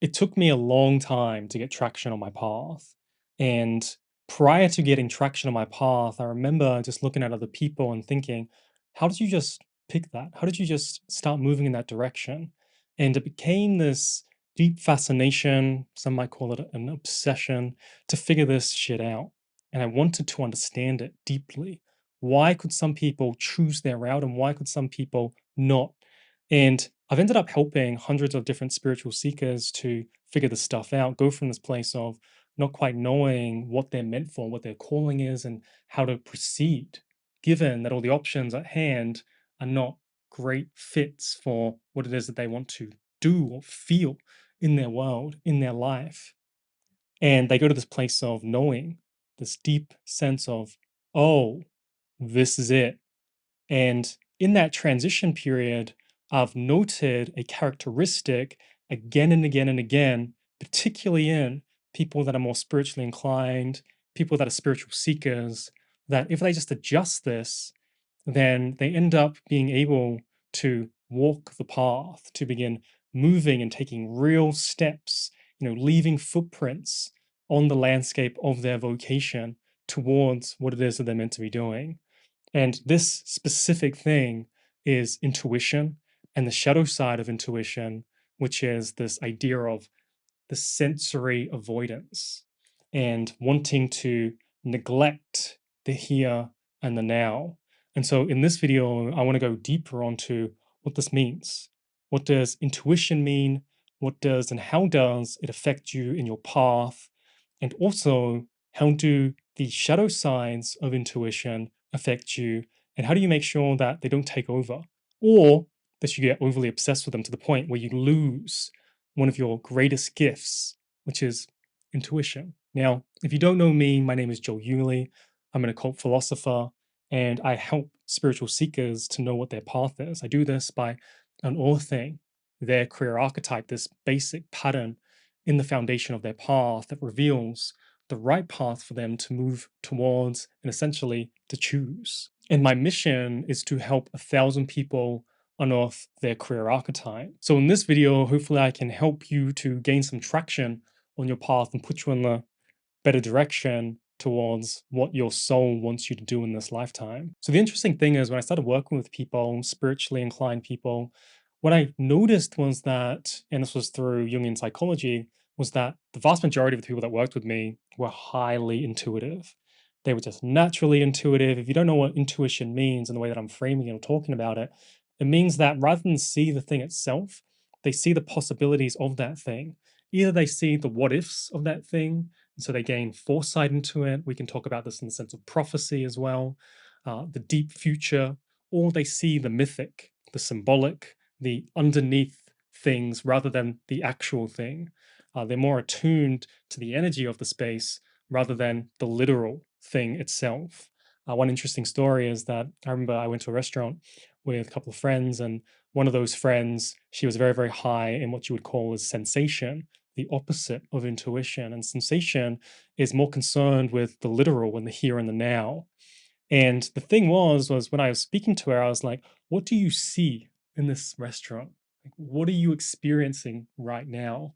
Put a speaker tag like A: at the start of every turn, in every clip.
A: It took me a long time to get traction on my path. And prior to getting traction on my path, I remember just looking at other people and thinking, how did you just pick that? How did you just start moving in that direction? And it became this deep fascination, some might call it an obsession, to figure this shit out. And I wanted to understand it deeply. Why could some people choose their route and why could some people not? And I've ended up helping hundreds of different spiritual seekers to figure this stuff out, go from this place of not quite knowing what they're meant for, what their calling is, and how to proceed, given that all the options at hand are not great fits for what it is that they want to do or feel in their world, in their life. And they go to this place of knowing, this deep sense of, oh, this is it. And in that transition period, I've noted a characteristic again and again and again, particularly in people that are more spiritually inclined, people that are spiritual seekers, that if they just adjust this, then they end up being able to walk the path, to begin moving and taking real steps, leaving footprints on the landscape of their vocation towards what it is that they're meant to be doing. And this specific thing is intuition and the shadow side of intuition, which is this idea of the sensory avoidance and wanting to neglect the here and the now. And so in this video, I want to go deeper onto what this means. What does intuition mean? What does and how does it affect you in your path? And also, how do the shadow sides of intuition affect you? And how do you make sure that they don't take over or that you get overly obsessed with them to the point where you lose one of your greatest gifts, which is intuition? Now, if you don't know me, my name is Uili. I'm an occult philosopher, and I help spiritual seekers to know what their path is. I do this by unearthing their career archetype, this basic pattern in the foundation of their path that reveals the right path for them to move towards and essentially to choose. And my mission is to help 1,000 people unearth their career archetype. So in this video, hopefully I can help you to gain some traction on your path and put you in the better direction towards what your soul wants you to do in this lifetime. So the interesting thing is when I started working with people, spiritually inclined people, what I noticed was that, and this was through Jungian psychology, was that the vast majority of the people that worked with me were highly intuitive. They were just naturally intuitive. If you don't know what intuition means in the way that I'm framing it or talking about it, it means that rather than see the thing itself, they see the possibilities of that thing. Either they see the what ifs of that thing, and so they gain foresight into it. We can talk about this in the sense of prophecy as well, the deep future, or they see the mythic, the symbolic, the underneath things rather than the actual thing. They're more attuned to the energy of the space rather than the literal thing itself. One interesting story is that I remember I went to a restaurant with a couple of friends, and one of those friends, she was very, very high in what you would call as sensation, the opposite of intuition. And sensation is more concerned with the literal and the here and the now. And the thing was when I was speaking to her, I was like, what do you see in this restaurant? Like, what are you experiencing right now?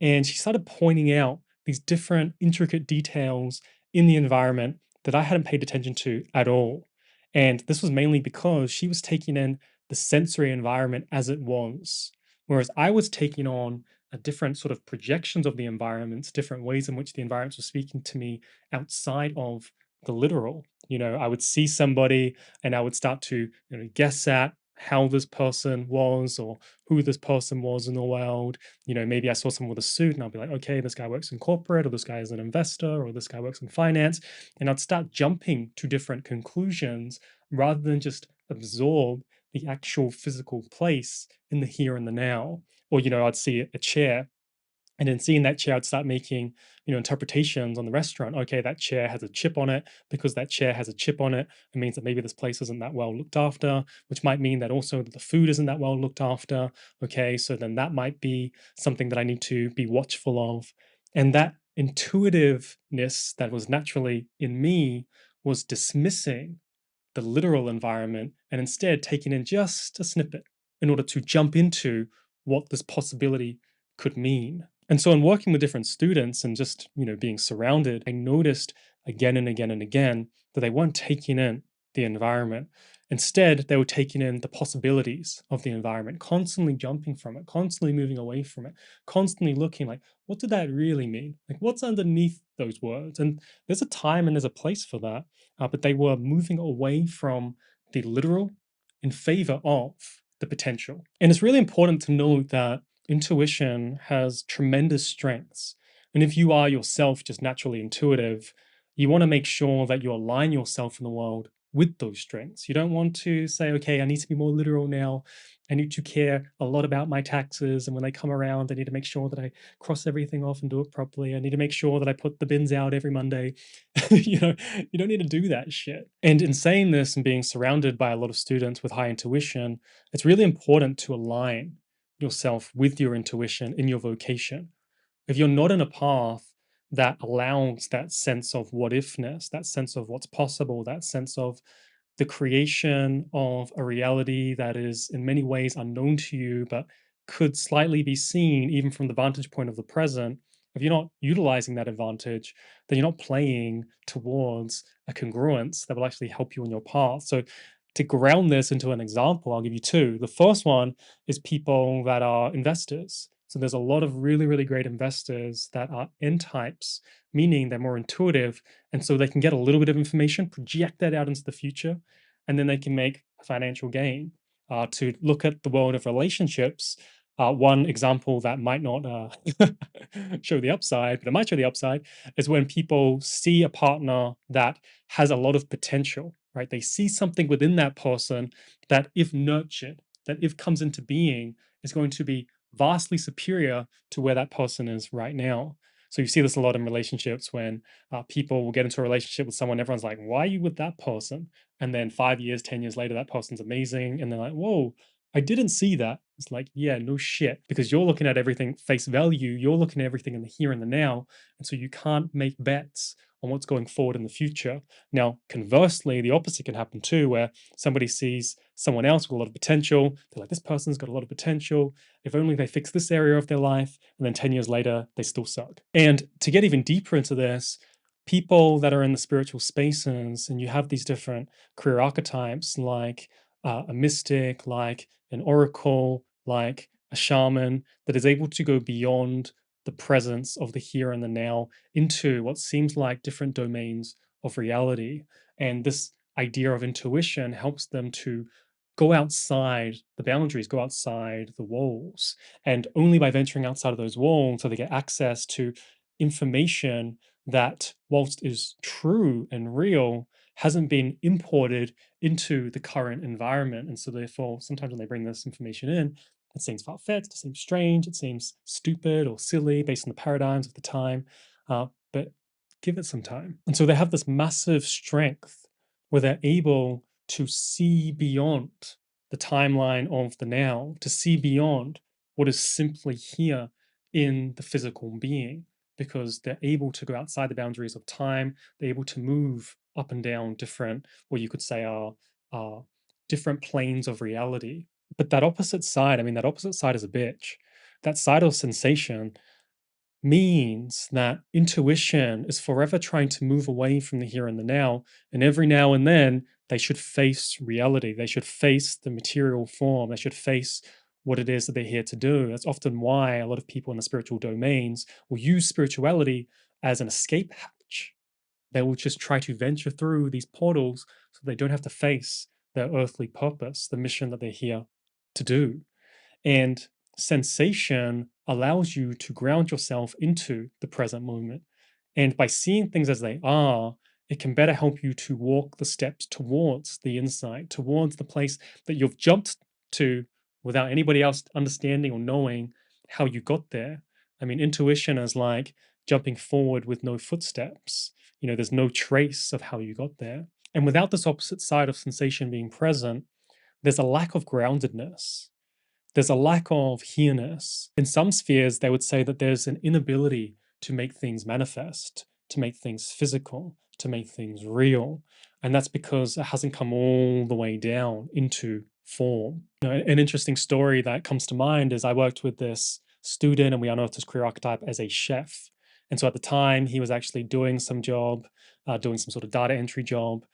A: And she started pointing out these different intricate details in the environment that I hadn't paid attention to at all. And this was mainly because she was taking in the sensory environment as it was, whereas I was taking on a different sort of projections of the environments, different ways in which the environments were speaking to me outside of the literal. I would see somebody and I would start to guess at how this person was or who this person was in the world. Maybe I saw someone with a suit and I'll be like, okay, this guy works in corporate, or this guy is an investor, or this guy works in finance. And I'd start jumping to different conclusions rather than just absorb the actual physical place in the here and the now. Or, I'd see a chair, and then seeing that chair, I'd start making, interpretations on the restaurant. Okay, that chair has a chip on it. Because that chair has a chip on it, it means that maybe this place isn't that well looked after, which might mean that also that the food isn't that well looked after. Okay, so then that might be something that I need to be watchful of. And that intuitiveness that was naturally in me was dismissing the literal environment and instead taking in just a snippet in order to jump into what this possibility could mean. And so in working with different students and just, being surrounded, I noticed again and again and again that they weren't taking in the environment. Instead, they were taking in the possibilities of the environment, constantly jumping from it, constantly moving away from it, constantly looking like, what did that really mean? Like, what's underneath those words? And there's a time and there's a place for that. But they were moving away from the literal in favor of the potential. And it's really important to note that intuition has tremendous strengths. And if you are yourself just naturally intuitive, you want to make sure that you align yourself in the world with those strengths. You don't want to say, okay, I need to be more literal now. I need to care a lot about my taxes. And when they come around, I need to make sure that I cross everything off and do it properly. I need to make sure that I put the bins out every Monday. You don't need to do that shit. And in saying this and being surrounded by a lot of students with high intuition, it's really important to align yourself with your intuition in your vocation. If you're not in a path that allows that sense of what ifness, that sense of what's possible, that sense of the creation of a reality that is in many ways unknown to you, but could slightly be seen even from the vantage point of the present. If you're not utilizing that advantage, then you're not playing towards a congruence that will actually help you on your path. So, to ground this into an example, I'll give you two. The first one is people that are investors. So, there's a lot of really, really great investors that are N types, meaning they're more intuitive. And so they can get a little bit of information, project that out into the future, and then they can make a financial gain. To look at the world of relationships, one example that might not show the upside, but it might show the upside, is when people see a partner that has a lot of potential, right? They see something within that person that, if nurtured, that if comes into being, is going to be vastly superior to where that person is right now. So you see this a lot in relationships when people will get into a relationship with someone, everyone's like, why are you with that person? And then 5 years, 10 years later, that person's amazing. And they're like, whoa, I didn't see that. It's like, yeah, no shit. Because you're looking at everything face value, you're looking at everything in the here and the now. And so you can't make bets on what's going forward in the future. Now, conversely, the opposite can happen too, where somebody sees someone else with a lot of potential. They're like, this person's got a lot of potential. If only they fix this area of their life. And then 10 years later, they still suck. And to get even deeper into this, people that are in the spiritual spaces, and you have these different career archetypes like a mystic, like an oracle, like a shaman that is able to go beyond the presence of the here and the now into what seems like different domains of reality. And this idea of intuition helps them to go outside the boundaries, go outside the walls. And only by venturing outside of those walls do they get access to information that, whilst is true and real, hasn't been imported into the current environment. And so, therefore, sometimes when they bring this information in, it seems far fetched, it seems strange, it seems stupid or silly based on the paradigms of the time. But give it some time. And so, they have this massive strength where they're able to see beyond the timeline of the now, to see beyond what is simply here in the physical being, because they're able to go outside the boundaries of time. They're able to move up and down different, what you could say are different planes of reality. But that opposite side, I mean, that opposite side is a bitch. That side of sensation means that intuition is forever trying to move away from the here and the now. And every now and then, they should face reality. They should face the material form. They should face what it is that they're here to do. That's often why a lot of people in the spiritual domains will use spirituality as an escape hatch. They will just try to venture through these portals so they don't have to face their earthly purpose, the mission that they're here to do. And sensation allows you to ground yourself into the present moment. And by seeing things as they are, it can better help you to walk the steps towards the insight, towards the place that you've jumped to without anybody else understanding or knowing how you got there. I mean, intuition is like jumping forward with no footsteps. There's no trace of how you got there. And without this opposite side of sensation being present, there's a lack of groundedness. There's a lack of here-ness. In some spheres, they would say that there's an inability to make things manifest, to make things physical, to make things real. And that's because it hasn't come all the way down into form. An interesting story that comes to mind is I worked with this student, and we unearthed his career archetype as a chef. And so at the time, he was actually doing some job, doing some sort of data entry job.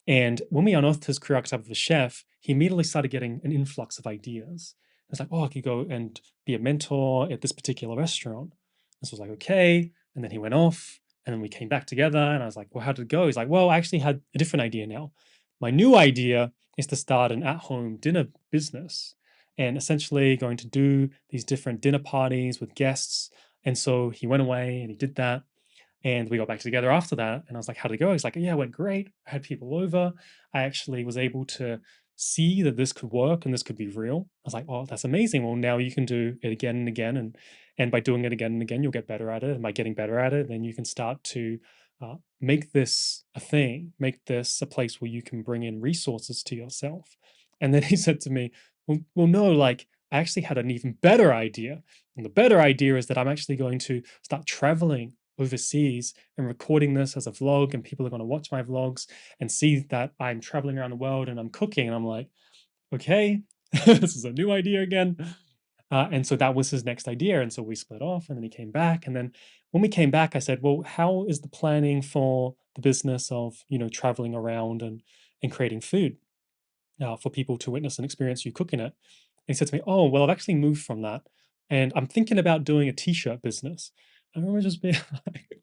A: And when we unearthed his career archetype of a chef, he immediately started getting an influx of ideas. It's like, oh, I could go and be a mentor at this particular restaurant. And so I was like, okay. And then he went off, and then we came back together, and I was like, well, how did it go? He's like, well, I actually had a different idea now. My new idea is to start an at-home dinner business and essentially going to do these different dinner parties with guests. And so he went away and he did that. And we got back together after that. And I was like, how'd it go? He's like, yeah, it went great. I had people over. I actually was able to see that this could work and this could be real. I was like, oh, that's amazing. Well, now you can do it again and again. And by doing it again and again, you'll get better at it. And by getting better at it, then you can start to make this a thing, make this a place where you can bring in resources to yourself. And then he said to me, well, no, like I actually had an even better idea. And the better idea is that I'm actually going to start traveling overseas and recording this as a vlog, and people are going to watch my vlogs and see that I'm traveling around the world and I'm cooking. And I'm like, okay, this is a new idea again. And so that was his next idea. And so we split off, and then he came back. And then when we came back, I said, well, how is the planning for the business of, traveling around and creating food for people to witness and experience you cooking it? And he said to me, oh, well, I've actually moved from that. And I'm thinking about doing a t-shirt business. I remember just being like,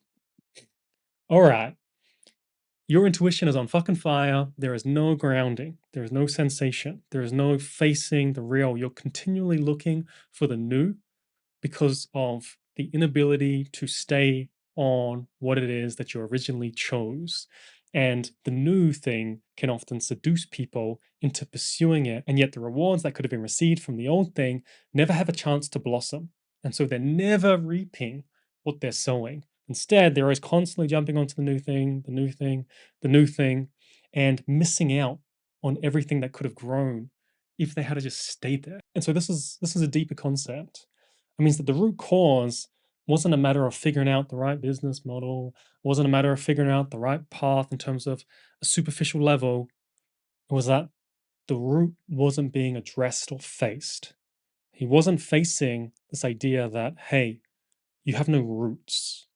A: all right, your intuition is on fucking fire. There is no grounding. There is no sensation. There is no facing the real. You're continually looking for the new because of the inability to stay on what it is that you originally chose. And the new thing can often seduce people into pursuing it. And yet, the rewards that could have been received from the old thing never have a chance to blossom. And so, they're never reaping what they're sowing. Instead, they're always constantly jumping onto the new thing, the new thing, the new thing, and missing out on everything that could have grown if they had just stayed there. And so this is a deeper concept. It means that the root cause wasn't a matter of figuring out the right business model, wasn't a matter of figuring out the right path in terms of a superficial level. It was that the root wasn't being addressed or faced. He wasn't facing this idea that, hey, you have no roots.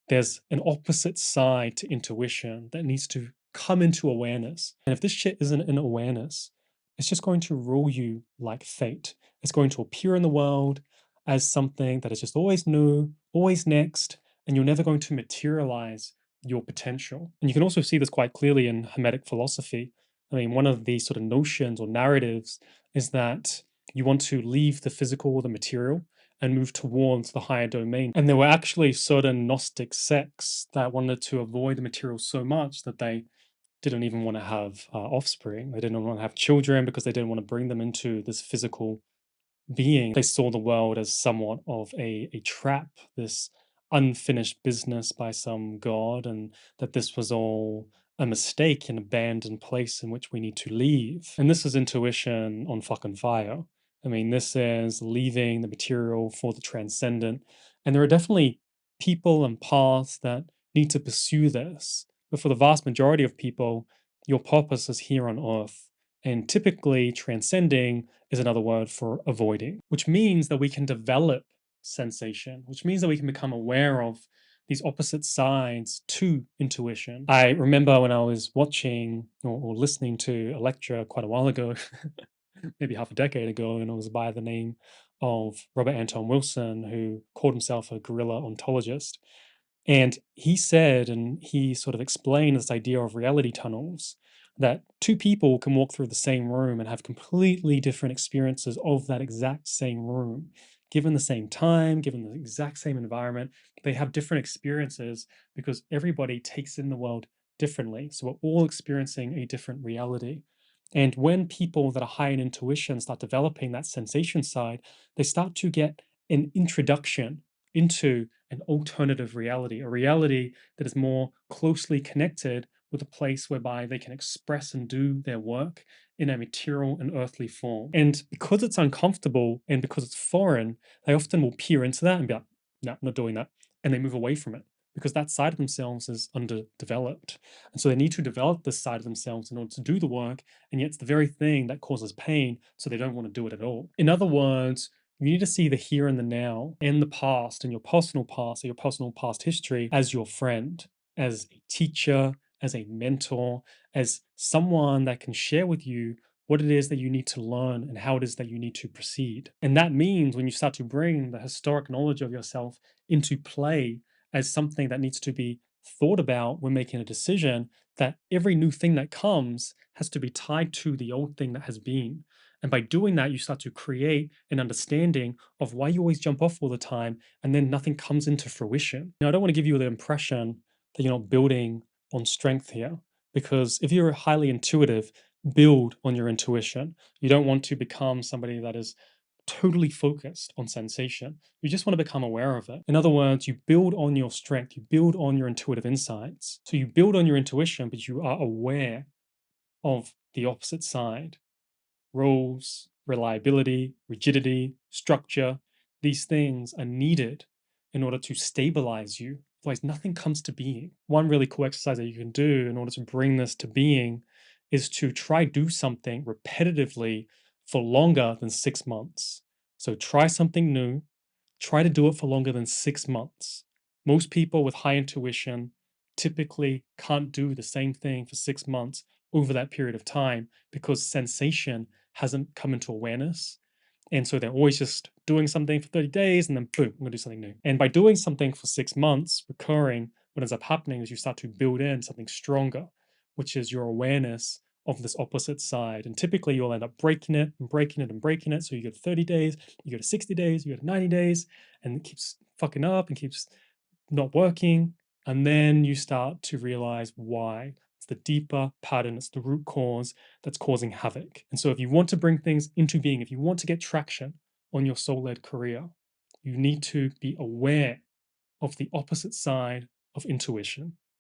A: There's an opposite side to intuition that needs to come into awareness. And if this shit isn't in awareness, it's just going to rule you like fate. It's going to appear in the world as something that is just always new, always next, and you're never going to materialize your potential. And you can also see this quite clearly in Hermetic philosophy. I mean, one of the sort of notions or narratives is that you want to leave the physical or the material and move towards the higher domain. And there were actually certain Gnostic sects that wanted to avoid the material so much that they didn't even want to have offspring. They didn't want to have children because they didn't want to bring them into this physical being. They saw the world as somewhat of a trap, this unfinished business by some god, and that this was all a mistake, an abandoned place in which we need to leave. And this is intuition on fucking fire. I mean, this is leaving the material for the transcendent. And there are definitely people and paths that need to pursue this. But for the vast majority of people, your purpose is here on earth. And typically, transcending is another word for avoiding, which means that we can develop sensation, which means that we can become aware of these opposite sides to intuition. I remember when I was watching or listening to a lecture quite a while ago, maybe half a decade ago, and it was by the name of Robert Anton Wilson, who called himself a guerrilla ontologist. And he said, and he sort of explained this idea of reality tunnels, that two people can walk through the same room and have completely different experiences of that exact same room. Given the same time, given the exact same environment, they have different experiences because everybody takes in the world differently. So we're all experiencing a different reality. And when people that are high in intuition start developing that sensation side, they start to get an introduction into an alternative reality, a reality that is more closely connected with a place whereby they can express and do their work in a material and earthly form. And because it's uncomfortable and because it's foreign, they often will peer into that and be like, no, I'm not doing that. And they move away from it because that side of themselves is underdeveloped. And so they need to develop this side of themselves in order to do the work. And yet it's the very thing that causes pain. So they don't want to do it at all. In other words, You need to see the here and the now and the past and your personal past or your personal past history as your friend, as a teacher, as a mentor, as someone that can share with you what it is that you need to learn and how it is that you need to proceed. And that means when you start to bring the historic knowledge of yourself into play as something that needs to be thought about when making a decision, that every new thing that comes has to be tied to the old thing that has been. And by doing that, you start to create an understanding of why you always jump off all the time and then nothing comes into fruition. Now, I don't want to give you the impression that you're not building on strength here, because if you're highly intuitive, build on your intuition. You don't want to become somebody that is totally focused on sensation. You just want to become aware of it. In other words, you build on your strength, you build on your intuitive insights. So you build on your intuition, but you are aware of the opposite side. Rules, reliability, rigidity, structure, these things are needed in order to stabilize you. Otherwise, nothing comes to being. One really cool exercise that you can do in order to bring this to being is to try do something repetitively for longer than 6 months. So try something new, try to do it for longer than 6 months. Most people with high intuition typically can't do the same thing for 6 months over that period of time because sensation hasn't come into awareness. And so they're always just doing something for 30 days and then boom, I'm gonna do something new. And by doing something for 6 months, recurring, what ends up happening is you start to build in something stronger, which is your awareness of this opposite side. And typically you'll end up breaking it and breaking it and breaking it. So you go to 30 days, you go to 60 days, you go to 90 days, and it keeps fucking up and keeps not working. And then you start to realize why. It's the deeper pattern, it's the root cause that's causing havoc. And so, if you want to bring things into being, if you want to get traction on your soul led career, you need to be aware of the opposite side of intuition.